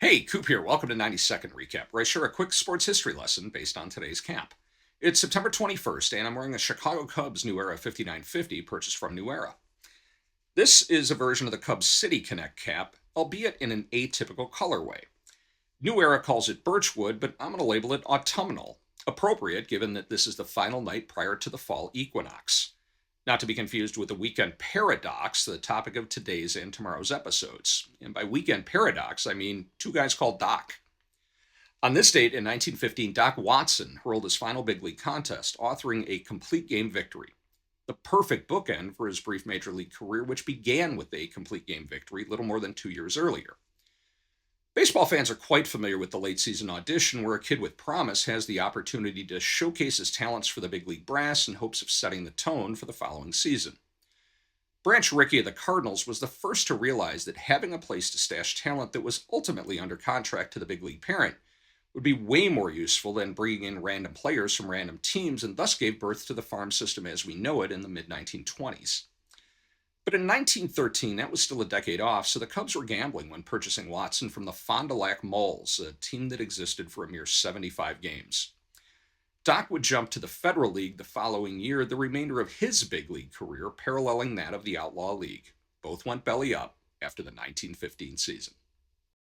Hey, Coop here. Welcome to 90-Second Recap, where I share a quick sports history lesson based on today's cap. It's September 21st, and I'm wearing a Chicago Cubs New Era 5950 purchased from New Era. This is a version of the Cubs City Connect cap, albeit in an atypical colorway. New Era calls it birchwood, but I'm going to label it autumnal, appropriate given that this is the final night prior to the fall equinox. Not to be confused with the weekend paradox, the topic of today's and tomorrow's episodes. And by weekend paradox, I mean two guys called Doc. On this date in 1915, Doc Watson hurled his final big league contest, authoring a complete game victory. The perfect bookend for his brief major league career, which began with a complete game victory little more than 2 years earlier. Baseball fans are quite familiar with the late season audition, where a kid with promise has the opportunity to showcase his talents for the big league brass in hopes of setting the tone for the following season. Branch Rickey of the Cardinals was the first to realize that having a place to stash talent that was ultimately under contract to the big league parent would be way more useful than bringing in random players from random teams, and thus gave birth to the farm system as we know it in the mid-1920s. But in 1913, that was still a decade off, so the Cubs were gambling when purchasing Watson from the Fond du Lac Molls, a team that existed for a mere 75 games. Doc would jump to the Federal League the following year, the remainder of his big league career paralleling that of the Outlaw League. Both went belly up after the 1915 season.